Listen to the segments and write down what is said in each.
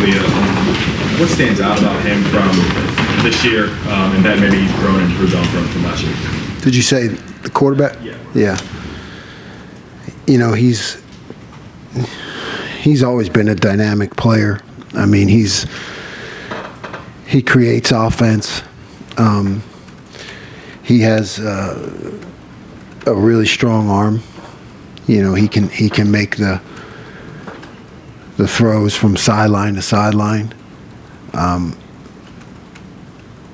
Talia. What stands out about him from this year, and that maybe he's grown and improved on from last year? Did you say the quarterback? Yeah. Yeah. You know, he's always been a dynamic player. I mean, he creates offense. He has a really strong arm. You know, he can make the throws from sideline to sideline.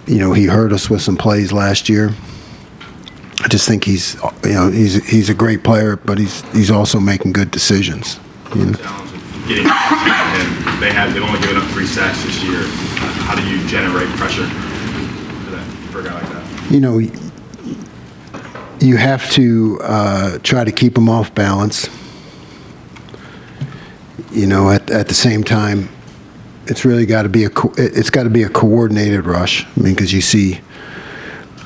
You know, he hurt us with some plays last year. I just think he's a great player, but he's also making good decisions. You know? Challenge of getting him. They've only given up 3 sacks this year. How do you generate pressure for a guy like that? You know, you have to try to keep him off balance. You know, at the same time, it's really got to be a coordinated rush. I mean, because you see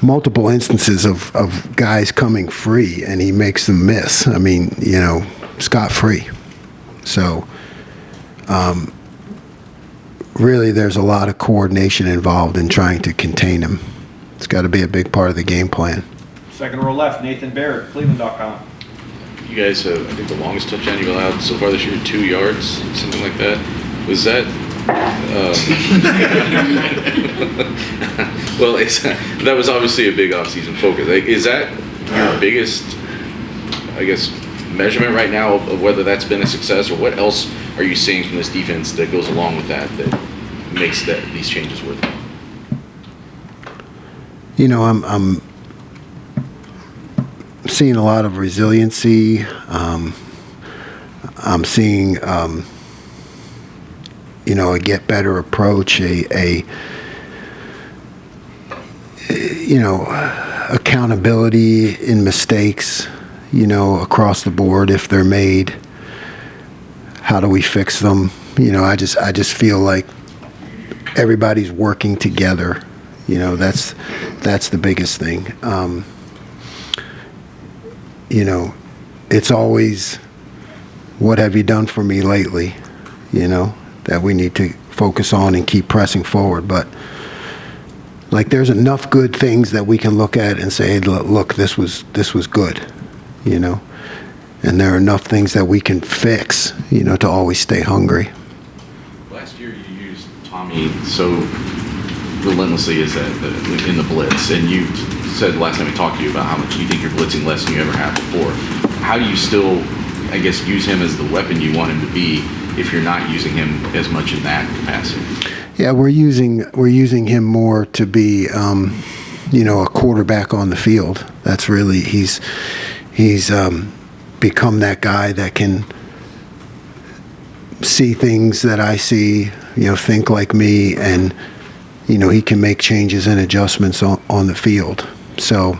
multiple instances of guys coming free and he makes them miss. I mean, you know, scot-free. So, really, there's a lot of coordination involved in trying to contain him. It's got to be a big part of the game plan. Second row left, Nathan Barrett, Cleveland.com. You guys have, I think, the longest touchdown you've allowed so far this year, 2 yards, something like that. Was that? Well, that was obviously a big off-season focus. Like, is that your biggest, I guess, measurement right now of whether that's been a success, or what else are you seeing from this defense that goes along with that makes these changes worth it? You know, I'm seeing a lot of resiliency. I'm seeing, you know, a get better approach, you know, accountability in mistakes, you know, across the board if they're made. How do we fix them? You know, I just feel like everybody's working together. You know, that's the biggest thing. You know, it's always, what have you done for me lately? You know, that we need to focus on and keep pressing forward. But like, there's enough good things that we can look at and say, look, this was good, you know. And there are enough things that we can fix, you know, to always stay hungry. Last year you used Tommy so relentlessly as in the blitz, and you said last time we talked to you about how much you think you're blitzing less than you ever have before. How do you still, I guess, use him as the weapon you want him to be if you're not using him as much in that capacity? Yeah, we're using him more to be, you know, a quarterback on the field. That's really, he's become that guy that can see things that I see, you know, think like me, and you know, he can make changes and adjustments on the field. So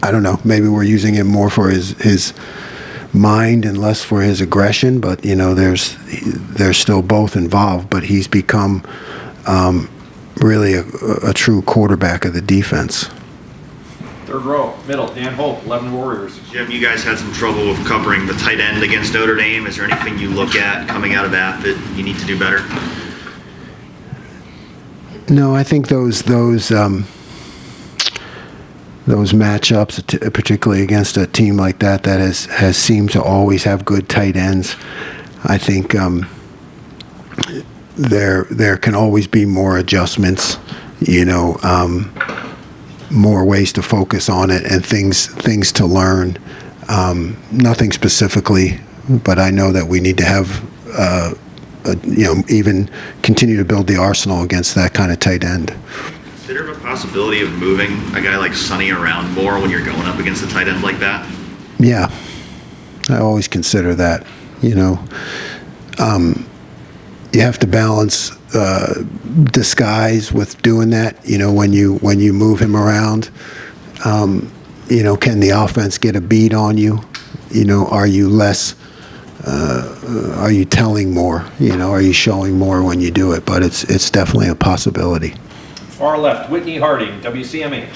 I don't know, maybe we're using him more for his mind and less for his aggression, but you know, there's still both involved, but he's become really a true quarterback of the defense. Third row, middle, Dan Hope, 11 Warriors. Jim, you guys had some trouble with covering the tight end against Notre Dame. Is there anything you look at coming out of that you need to do better? No, I think those matchups, particularly against a team like that has seemed to always have good tight ends. I think there can always be more adjustments, you know, more ways to focus on it and things to learn. Nothing specifically, but I know that we need to have, you know, even continue to build the arsenal against that kind of tight end. Consider a possibility of moving a guy like Sonny around more when you're going up against a tight end like that? Yeah, I always consider that. You know, you have to balance disguise with doing that. You know, when you move him around, you know, can the offense get a beat on you? You know, are you less? Are you telling more? You know, are you showing more when you do it? But it's definitely a possibility. Far left, Whitney Harding, WCMH.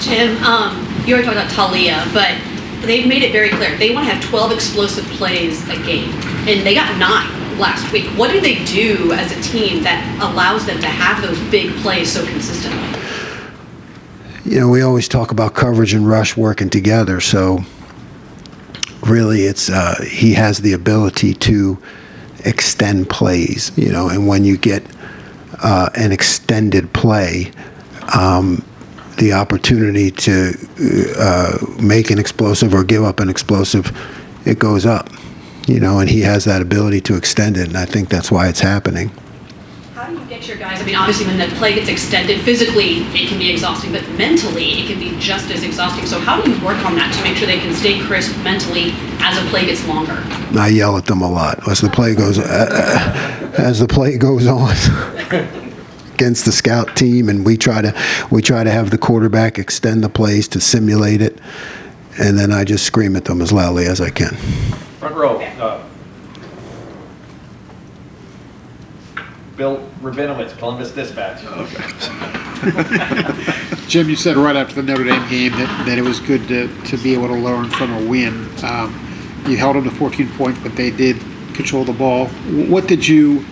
Jim, you already talked about Talia, but they've made it very clear. They want to have 12 explosive plays a game, and they got 9. last week. What do they do as a team that allows them to have those big plays so consistently? You know, we always talk about coverage and rush working together. So really, it's he has the ability to extend plays. You know, and when you get an extended play, the opportunity to make an explosive or give up an explosive, it goes up. You know, and he has that ability to extend it, and I think that's why it's happening. How do you get your guys, I mean, obviously when the play gets extended, physically it can be exhausting, but mentally it can be just as exhausting. So how do you work on that to make sure they can stay crisp mentally as a play gets longer? I yell at them a lot as the play goes on against the scout team, and we try to have the quarterback extend the plays to simulate it, and then I just scream at them as loudly as I can. Front row. Bill Rabinowitz, Columbus Dispatch. Jim, you said right after the Notre Dame game that it was good to be able to learn from a win. You held them to 14 points, but they did control the ball. What did you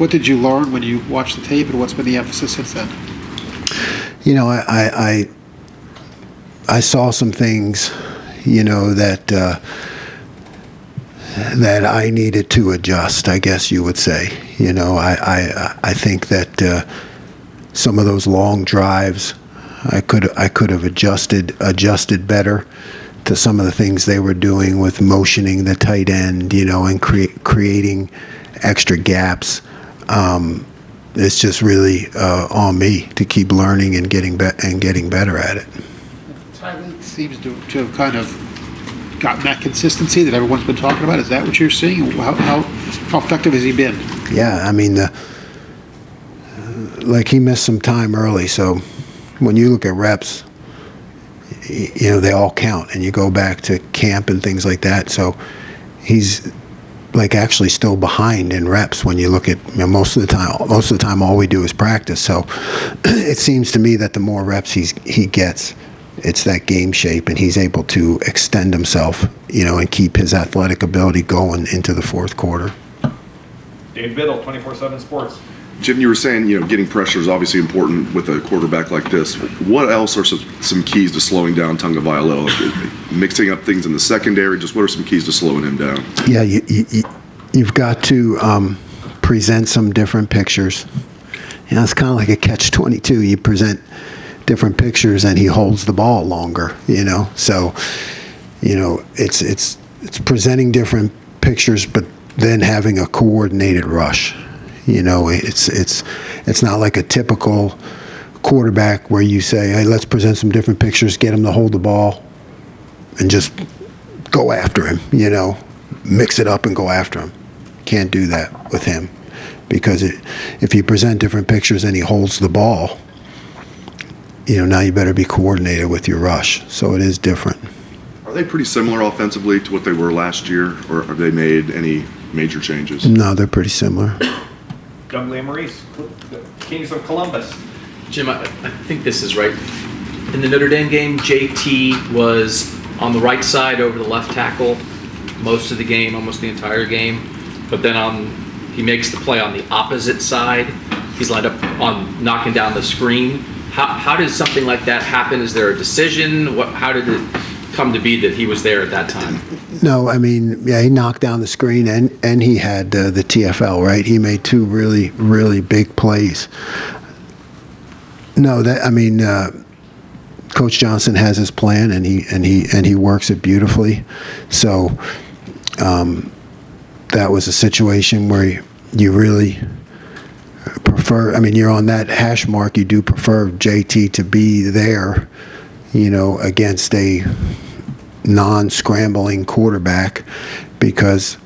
learn when you watched the tape, and what's been the emphasis since then? You know, I saw some things, you know, that I needed to adjust, I guess you would say. You know, I think that some of those long drives, I could have adjusted better to some of the things they were doing with motioning the tight end, you know, and creating extra gaps. It's just really on me to keep learning and getting better at it. Tylee seems to have kind of gotten that consistency that everyone's been talking about. Is that what you're seeing? How effective has he been? Yeah, I mean, like he missed some time early, so when you look at reps, you know, they all count, and you go back to camp and things like that. So he's like actually still behind in reps when you look at, you know, most of the time all we do is practice. So it seems to me that the more reps he gets, it's that game shape, and he's able to extend himself, you know, and keep his athletic ability going into the fourth quarter. Dave Biddle, 24/7 Sports. Jim, you were saying, you know, getting pressure is obviously important with a quarterback like this. What else are some keys to slowing down Tagovailoa? Like mixing up things in the secondary, just what are some keys to slowing him down? Yeah, you've got to present some different pictures. You know, it's kind of like a catch-22. You present different pictures, and he holds the ball longer. You know, so you know it's presenting different pictures, but then having a coordinated rush. You know, it's not like a typical quarterback where you say, hey, let's present some different pictures, get him to hold the ball, and just go after him, you know, mix it up and go after him. Can't do that with him, because if you present different pictures and he holds the ball, you know, now you better be coordinated with your rush. So it is different. Are they pretty similar offensively to what they were last year, or have they made any major changes? No, they're pretty similar. Doug Maurice, Kings of Columbus. Jim, I think this is right. In the Notre Dame game, JT was on the right side over the left tackle most of the game, almost the entire game. But then he makes the play on the opposite side. He's lined up on knocking down the screen. How did something like that happen? Is there a decision? How did it come to be that he was there at that time? No, I mean, yeah, he knocked down the screen, and he had the TFL, right? He made two really, really big plays. No, I mean, Coach Johnson has his plan, and he works it beautifully. So that was a situation where you really prefer. I mean, you're on that hash mark. You do prefer JT to be there, you know, against a non-scrambling quarterback, because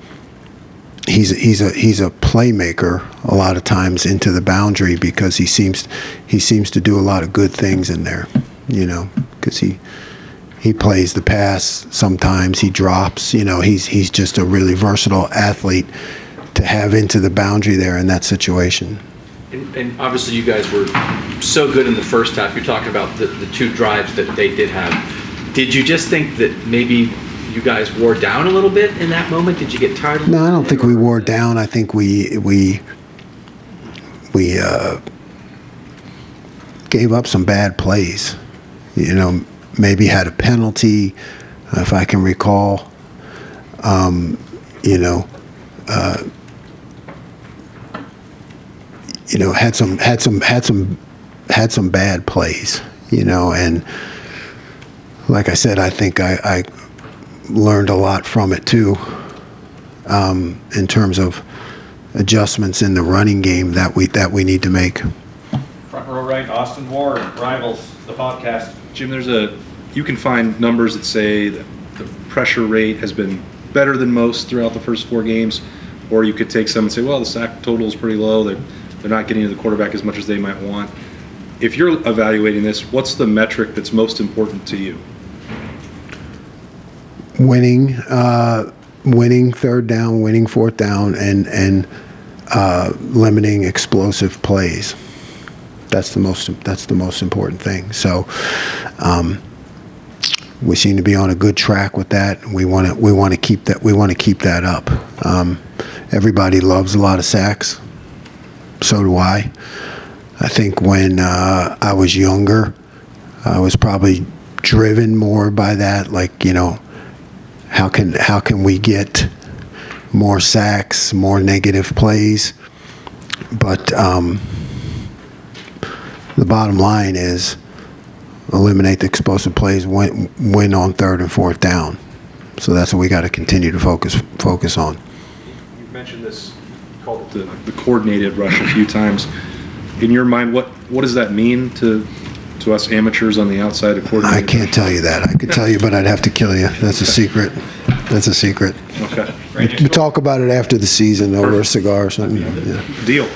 he's a playmaker a lot of times into the boundary, because he seems to do a lot of good things in there, you know, because he plays the pass, sometimes he drops, you know, he's just a really versatile athlete to have into the boundary there in that situation. And obviously you guys were so good in the first half. You're talking about the two drives that they did have. Did you just think that maybe you guys wore down a little bit in that moment? Did you get tired? No, I don't think we wore down. I think we gave up some bad plays. You know, maybe had a penalty, if I can recall. Had some bad plays. And like I said, I think I learned a lot from it too, in terms of adjustments in the running game that we need to make. Front row right, Austin Ward, Rivals, the podcast. Jim, you can find numbers that say that the pressure rate has been better than most throughout the first 4 games, or you could take some and say, well, the sack total is pretty low. They're not getting to the quarterback as much as they might want. If you're evaluating this, what's the metric that's most important to you? Winning third down, winning fourth down, and limiting explosive plays. That's the most important thing. So we seem to be on a good track with that. We want to keep that up. Everybody loves a lot of sacks. So do I. I think when I was younger, I was probably driven more by that. Like, how can we get more sacks, more negative plays? But the bottom line is eliminate the explosive plays, win on third and fourth down. So that's what we got to continue to focus on. You mentioned this, you called it the coordinated rush a few times. In your mind, what does that mean to us amateurs on the outside of coordinated? I can't tell you that. I could tell you, but I'd have to kill you. That's a secret. That's a secret. Okay. We talk about it after the season over a cigar or something. Yeah. Deal.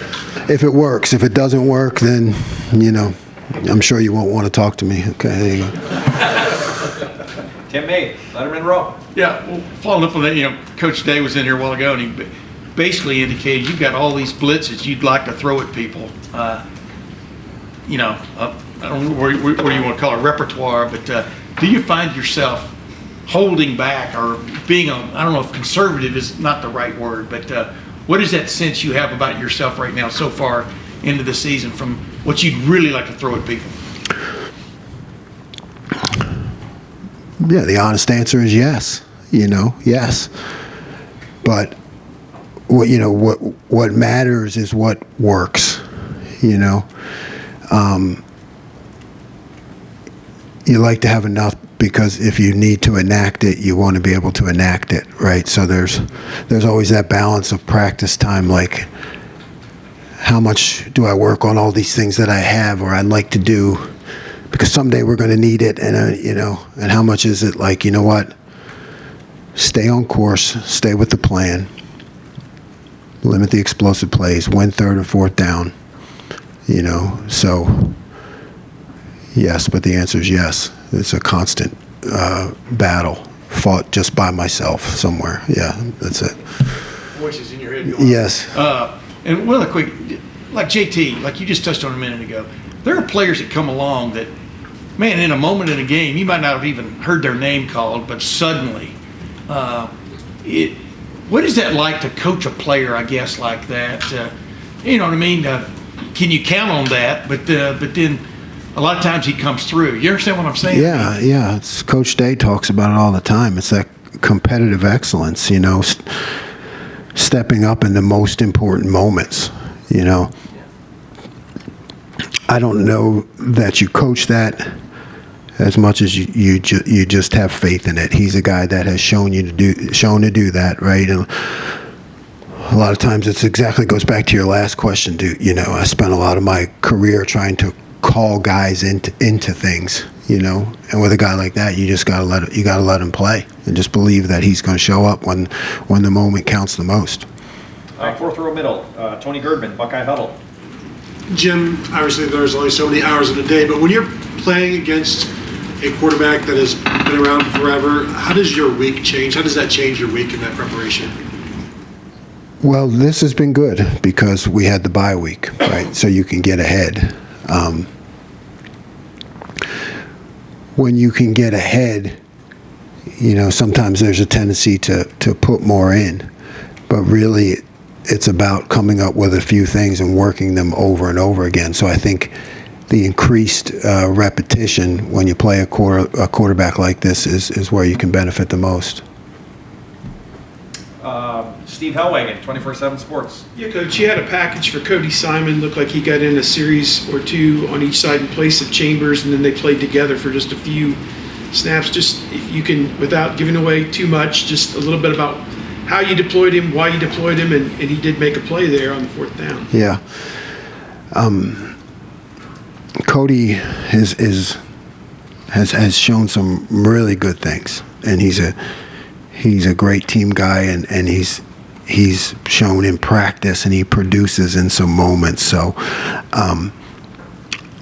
If it works. If it doesn't work, then, I'm sure you won't want to talk to me. Okay, there you go. Tim May, Letterman Row. Yeah, well, following up on that, Coach Day was in here a while ago, and he basically indicated you've got all these blitzes you'd like to throw at people. I don't know where you want to call it repertoire, but do you find yourself holding back or being I don't know if conservative is not the right word, but what is that sense you have about yourself right now so far into the season from what you'd really like to throw at people? Yeah, the honest answer is yes. Yes. But what matters is what works. You like to have enough, because if you need to enact it, you want to be able to enact it, right? So there's always that balance of practice time, like how much do I work on all these things that I have or I'd like to do, because someday we're going to need it, and and how much is it like, what? Stay on course, stay with the plan, limit the explosive plays, win third and fourth down, so yes, but the answer is yes. It's a constant battle fought just by myself somewhere. Yeah, that's it. Voices in your head going. Yes. And really quick, like JT, like you just touched on a minute ago, there are players that come along that, man, in a moment in a game, you might not have even heard their name called, but suddenly, what is that like to coach a player, I guess, like that? You know what I mean? Can you count on that? But then a lot of times he comes through. You understand what I'm saying? Yeah. It's Coach Day talks about it all the time. It's that competitive excellence, stepping up in the most important moments, I don't know that you coach that as much as you just have faith in it. He's a guy that has shown to do that, right? And a lot of times it's exactly goes back to your last question, dude. I spent a lot of my career trying to call guys into things, and with a guy like that, you just gotta let him play and just believe that he's going to show up when the moment counts the most. Fourth row middle, Tony Girdman, Buckeye Huddle. Jim, obviously there's only so many hours in a day, but when you're playing against a quarterback that has been around forever, how does your week change? How does that change your week in that preparation? Well, this has been good because we had the bye week, right? So you can get ahead. When you can get ahead, sometimes there's a tendency to put more in, but really it's about coming up with a few things and working them over and over again. So I think the increased repetition when you play a quarterback like this is where you can benefit the most. Steve Hellwagen, 24/7 Sports. Yeah, Coach, you had a package for Cody Simon. Looked like he got in a series or two on each side in place of Chambers, and then they played together for just a few snaps. Just if you can, without giving away too much, just a little bit about how you deployed him, why you deployed him, and he did make a play there on the 4th down. Yeah. Cody has shown some really good things, and he's a great team guy, and he's shown in practice, and he produces in some moments. So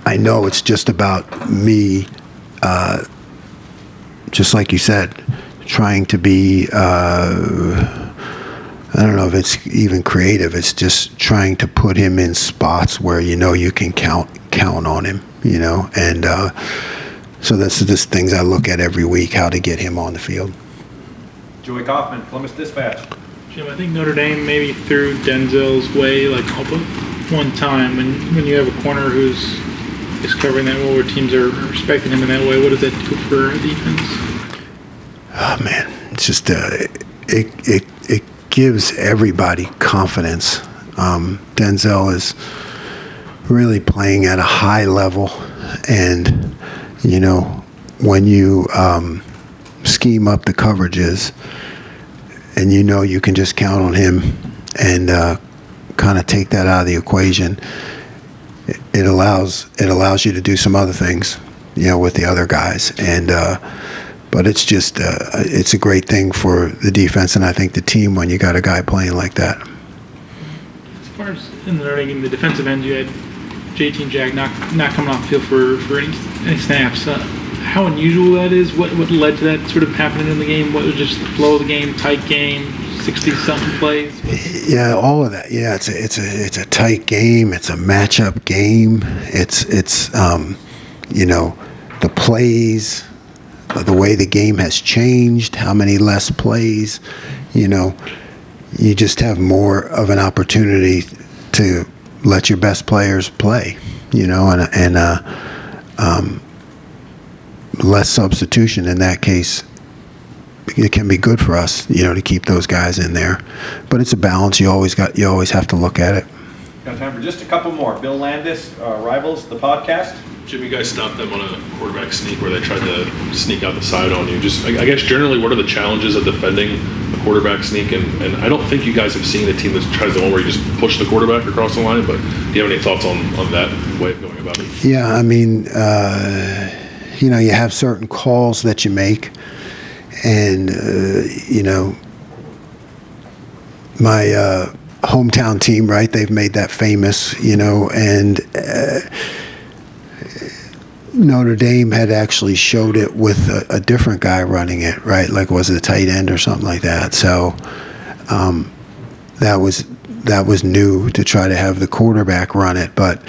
I know it's just about me, just like you said, trying to be, I don't know if it's even creative. It's just trying to put him in spots where you can count on him, and so that's just things I look at every week, how to get him on the field. Joey Kaufman, Plymouth Dispatch. Jim, I think Notre Dame maybe threw Denzel's way like one time. When you have a corner who's covering that well, where teams are respecting him in that way, what does that do for a defense? Oh man, it's just it gives everybody confidence. Denzel is really playing at a high level, and when you scheme up the coverages, and you can just count on him and kind of take that out of the equation. It allows you to do some other things, with the other guys, and but it's just it's a great thing for the defense, and I think the team when you got a guy playing like that. As far as in the Notre Dame game, the defensive end, you had JT and Jack not coming off the field for any snaps. How unusual that is? What led to that sort of happening in the game? What was just the flow of the game, tight game, 60-something plays? Yeah, all of that. Yeah, it's a tight game. It's a matchup game. It's the plays, the way the game has changed, how many less plays. You just have more of an opportunity to let your best players play. And less substitution in that case. It can be good for us, to keep those guys in there. But it's a balance. You always have to look at it. Got time for just a couple more. Bill Landis, Rivals, the podcast. Jim, you guys stopped them on a quarterback sneak where they tried to sneak out the side on you. Just, I guess, generally, what are the challenges of defending a quarterback sneak? And I don't think you guys have seen a team that tries the one where you just push the quarterback across the line, but do you have any thoughts on that way of going about it? Yeah, I mean, you have certain calls that you make, and, my hometown team, right, they've made that famous, and Notre Dame had actually showed it with a different guy running it, right, like was it a tight end or something like that. So that was new to try to have the quarterback run it, but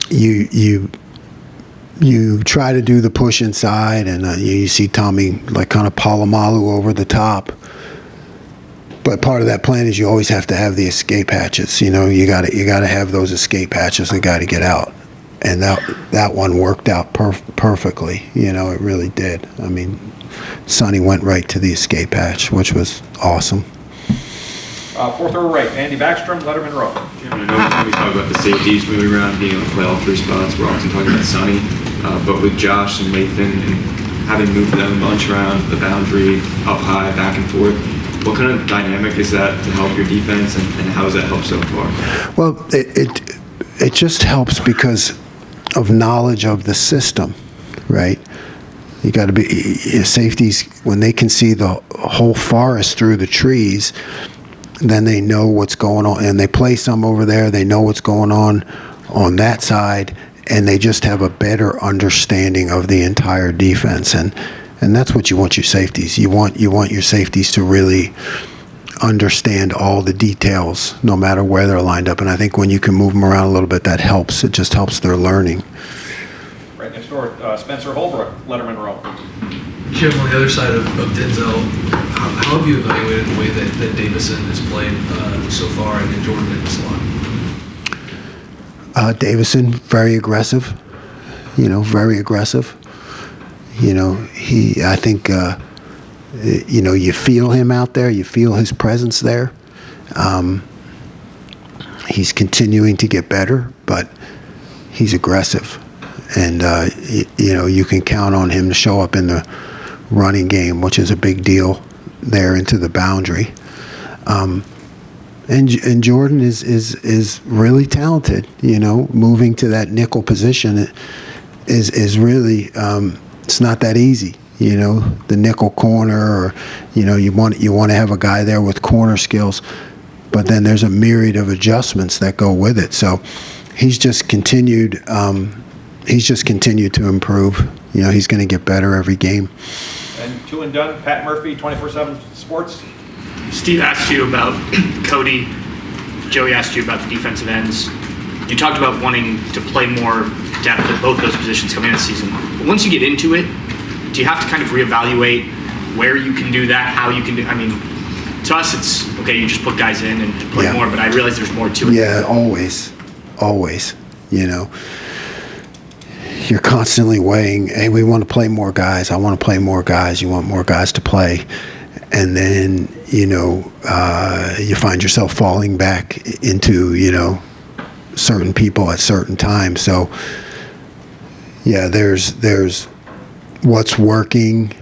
you try to do the push inside, and you see Tommy like kind of Palomalu over the top. But part of that plan is you always have to have the escape hatches. You got to have those escape hatches. The guy to get out, and that one worked out perfectly. It really did. I mean, Sonny went right to the escape hatch, which was awesome. Fourth row right, Andy Backstrom, Letterman Row. Jim, I know when we talk about the safeties moving around, being able to play all three spots, we're often talking about Sonny, but with Josh and Lathan and having moved them a bunch around the boundary, up high, back and forth, what kind of dynamic is that to help your defense, and how has that helped so far? Well, it just helps because of knowledge of the system, right? You got to be safeties when they can see the whole forest through the trees. Then they know what's going on, and they play some over there. They know what's going on that side, and they just have a better understanding of the entire defense. And that's what you want your safeties. You want your safeties to really understand all the details, no matter where they're lined up. And I think when you can move them around a little bit, that helps. It just helps their learning. Right next door, Spencer Holbrook, Letterman Row. Jim, on the other side of Denzel, how have you evaluated the way that Davison has played so far and Jordan in the slot? Davison, very aggressive. Very aggressive. I think, you feel him out there. You feel his presence there. He's continuing to get better, but he's aggressive. And, you can count on him to show up in the running game, which is a big deal there into the boundary. And Jordan is really talented. Moving to that nickel position is really it's not that easy. The nickel corner, or you want to have a guy there with corner skills, but then there's a myriad of adjustments that go with it. So he's just continued. He's just continued to improve. He's going to get better every game. And 2 and done. Pat Murphy, 24/7 Sports. Steve asked you about Cody. Joey asked you about the defensive ends. You talked about wanting to play more depth at both those positions coming into the season. But once you get into it, do you have to kind of reevaluate where you can do that, how you can do? I mean, to us, it's okay. You just put guys in and play more. But I realize there's more to it. Yeah, always. You're constantly weighing, hey, we want to play more guys. I want to play more guys. You want more guys to play. And then, you find yourself falling back into, certain people at certain times. So, yeah, there's what's working,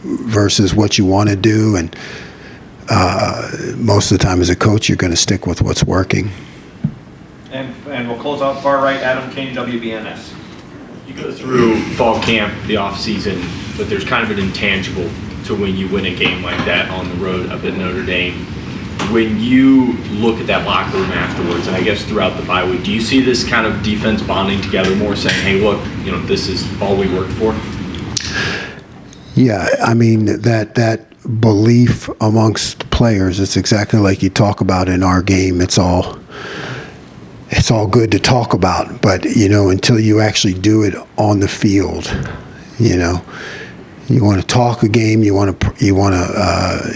versus what you want to do. And most of the time as a coach, you're going to stick with what's working. And we'll close out far right, Adam King, WBNS. You go through fall camp, the off season, but there's kind of an intangible to when you win a game like that on the road up at Notre Dame. When you look at that locker room afterwards, and I guess throughout the bye week, do you see this kind of defense bonding together more, saying, hey, look, this is all we worked for? Yeah, I mean, that belief amongst players, it's exactly like you talk about in our game. It's all good to talk about, but until you actually do it on the field, you want to talk a game, you want to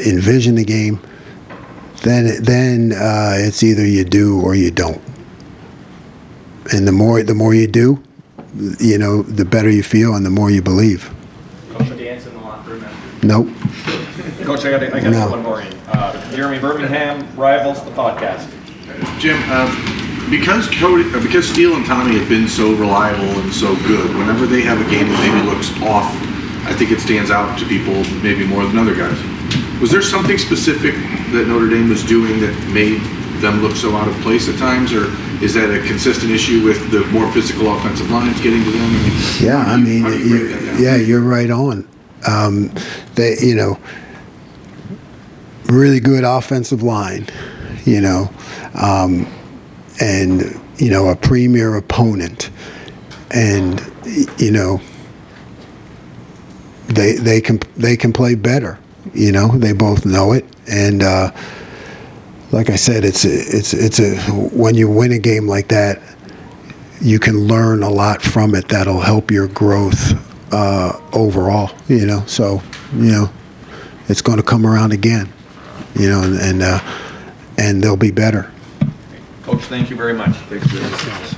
envision the game, then it's either you do or you don't. And the more you do, the better you feel and the more you believe. Coach, the dance in the locker room after? Nope. Coach, I got one more in. Jeremy Birmingham, Rivals, the podcast. Jim, because Steele and Tommy have been so reliable and so good, whenever they have a game that maybe looks off, I think it stands out to people maybe more than other guys. Was there something specific that Notre Dame was doing that made them look so out of place at times, or is that a consistent issue with the more physical offensive lines getting to them? You're right on. They, really good offensive line, and a premier opponent, and they can play better. They both know it, and like I said, it's when you win a game like that, you can learn a lot from it that'll help your growth overall. So it's going to come around again. And they'll be better. Coach, thank you very much. Thanks for this.